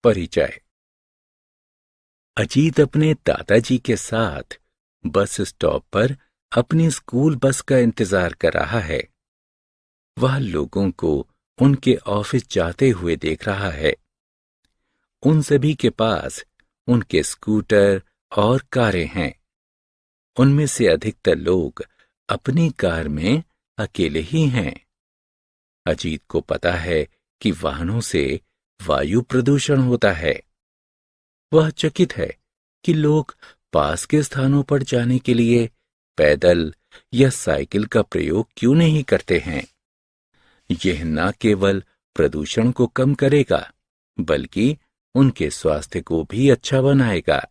परिचय। अजीत अपने दादाजी के साथ बस स्टॉप पर अपनी स्कूल बस का इंतजार कर रहा है। वह लोगों को उनके ऑफिस जाते हुए देख रहा है। उन सभी के पास उनके स्कूटर और कारें हैं। उनमें से अधिकतर लोग अपनी कार में अकेले ही हैं। अजीत को पता है कि वाहनों से वायु प्रदूषण होता है। वह चकित है कि लोग पास के स्थानों पर जाने के लिए पैदल या साइकिल का प्रयोग क्यों नहीं करते हैं। यह न केवल प्रदूषण को कम करेगा, बल्कि उनके स्वास्थ्य को भी अच्छा बनाएगा।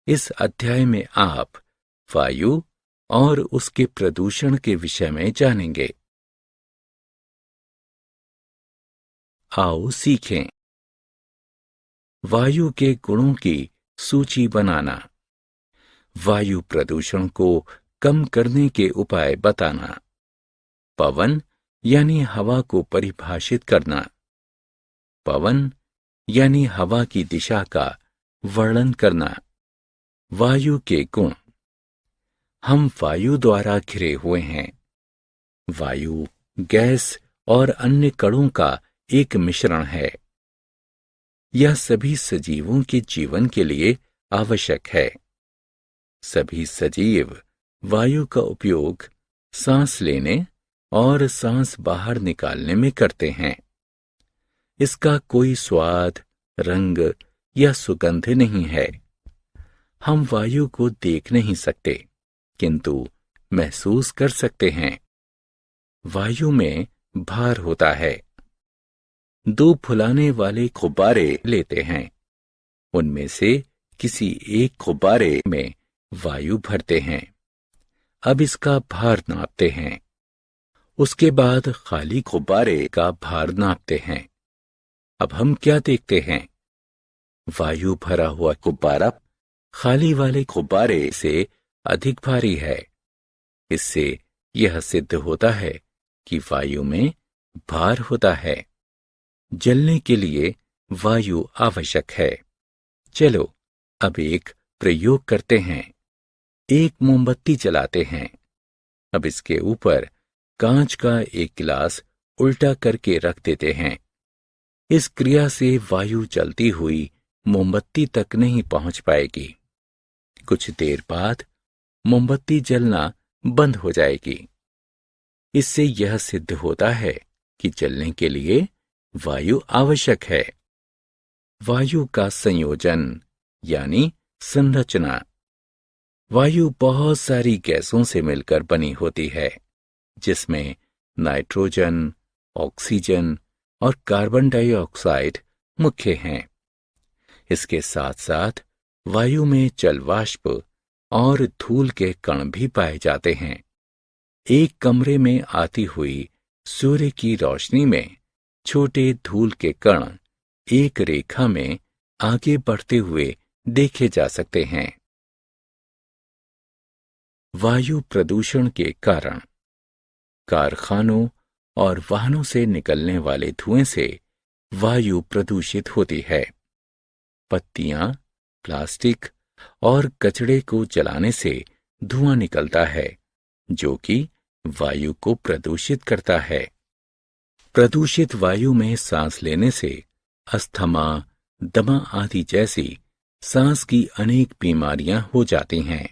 इस अध्याय में आप वायु और उसके प्रदूषण के विषय में जानेंगे। आओ सीखें। वायु के गुणों की सूची बनाना। वायु प्रदूषण को कम करने के उपाय बताना। पवन यानी हवा को परिभाषित करना। पवन यानी हवा की दिशा का वर्णन करना। वायु के गुण। हम वायु द्वारा घिरे हुए हैं। वायु गैस और अन्य कणों का एक मिश्रण है। यह सभी सजीवों के जीवन के लिए आवश्यक है। सभी सजीव वायु का उपयोग सांस लेने और सांस बाहर निकालने में करते हैं। इसका कोई स्वाद, रंग या सुगंध नहीं है। हम वायु को देख नहीं सकते, किंतु महसूस कर सकते हैं। वायु में भार होता है। दो फुलाने वाले गुब्बारे लेते हैं। उनमें से किसी एक गुब्बारे में वायु भरते हैं। अब इसका भार नापते हैं। उसके बाद खाली गुब्बारे का भार नापते हैं। अब हम क्या देखते हैं? वायु भरा हुआ गुब्बारा खाली वाले गुब्बारे से अधिक भारी है। इससे यह सिद्ध होता है कि वायु में भार होता है। जलने के लिए वायु आवश्यक है। चलो अब एक प्रयोग करते हैं। एक मोमबत्ती जलाते हैं। अब इसके ऊपर कांच का एक गिलास उल्टा करके रख देते हैं। इस क्रिया से वायु जलती हुई मोमबत्ती तक नहीं पहुंच पाएगी। कुछ देर बाद मोमबत्ती जलना बंद हो जाएगी। इससे यह सिद्ध होता है कि जलने के लिए वायु आवश्यक है। वायु का संयोजन यानी संरचना। वायु बहुत सारी गैसों से मिलकर बनी होती है, जिसमें नाइट्रोजन, ऑक्सीजन और कार्बन डाइऑक्साइड मुख्य हैं। इसके साथ साथ वायु में जल वाष्प और धूल के कण भी पाए जाते हैं। एक कमरे में आती हुई सूर्य की रोशनी में छोटे धूल के कण एक रेखा में आगे बढ़ते हुए देखे जा सकते हैं। वायु प्रदूषण के कारण। कारखानों और वाहनों से निकलने वाले धुएं से वायु प्रदूषित होती है। पत्तियां, प्लास्टिक और कचड़े को जलाने से धुआं निकलता है, जो कि वायु को प्रदूषित करता है। प्रदूषित वायु में सांस लेने से अस्थमा, दमा आदि जैसी सांस की अनेक बीमारियां हो जाती हैं।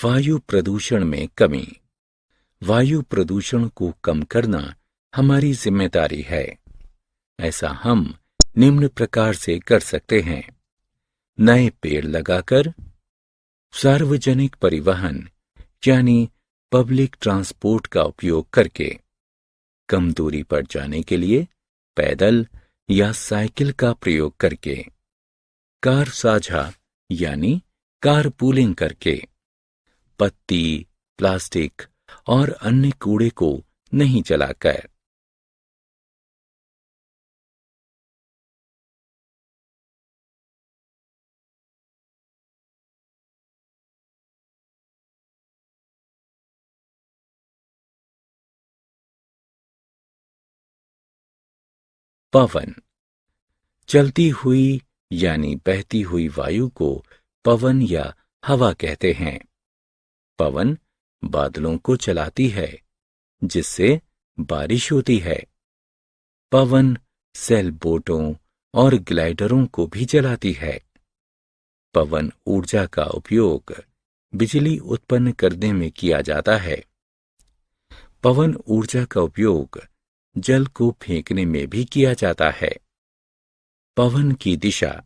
वायु प्रदूषण में कमी। वायु प्रदूषण को कम करना हमारी जिम्मेदारी है। ऐसा हम निम्न प्रकार से कर सकते हैं। नए पेड़ लगाकर, सार्वजनिक परिवहन यानी पब्लिक ट्रांसपोर्ट का उपयोग करके, कम दूरी पर जाने के लिए पैदल या साइकिल का प्रयोग करके, कार साझा यानी कारपूलिंग करके, पत्ती, प्लास्टिक और अन्य कूड़े को नहीं जलाकर। पवन चलती हुई यानी बहती हुई वायु को पवन या हवा कहते हैं। पवन बादलों को चलाती है, जिससे बारिश होती है। पवन सेल बोटों और ग्लाइडरों को भी चलाती है। पवन ऊर्जा का उपयोग बिजली उत्पन्न करने में किया जाता है। पवन ऊर्जा का उपयोग जल को फेंकने में भी किया जाता है। पवन की दिशा।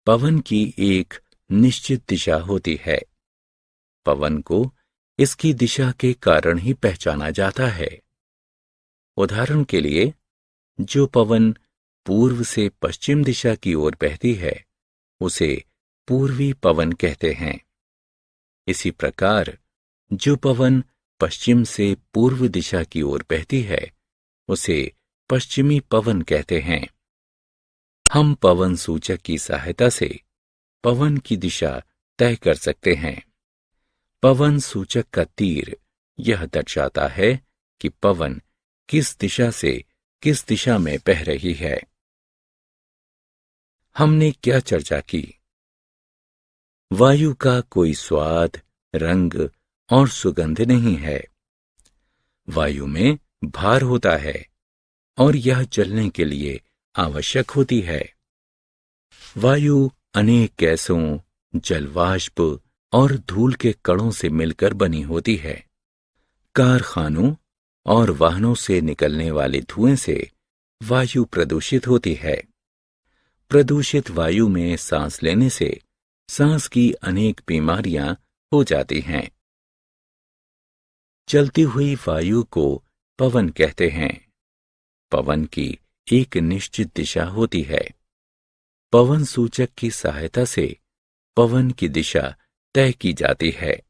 पवन की एक निश्चित दिशा होती है। पवन को इसकी दिशा के कारण ही पहचाना जाता है। उदाहरण के लिए, जो पवन पूर्व से पश्चिम दिशा की ओर बहती है, उसे पूर्वी पवन कहते हैं। इसी प्रकार जो पवन पश्चिम से पूर्व दिशा की ओर बहती है, उसे पश्चिमी पवन कहते हैं। हम पवन सूचक की सहायता से पवन की दिशा तय कर सकते हैं। पवन सूचक का तीर यह दर्शाता है कि पवन किस दिशा से किस दिशा में बह रही है। हमने क्या चर्चा की? वायु का कोई स्वाद, रंग और सुगंध नहीं है। वायु में भार होता है और यह चलने के लिए आवश्यक होती है। वायु अनेक गैसों, जलवाष्प और धूल के कणों से मिलकर बनी होती है। कारखानों और वाहनों से निकलने वाले धुएं से वायु प्रदूषित होती है। प्रदूषित वायु में सांस लेने से सांस की अनेक बीमारियां हो जाती हैं। चलती हुई वायु को पवन कहते हैं। पवन की एक निश्चित दिशा होती है। पवन सूचक की सहायता से पवन की दिशा तय की जाती है।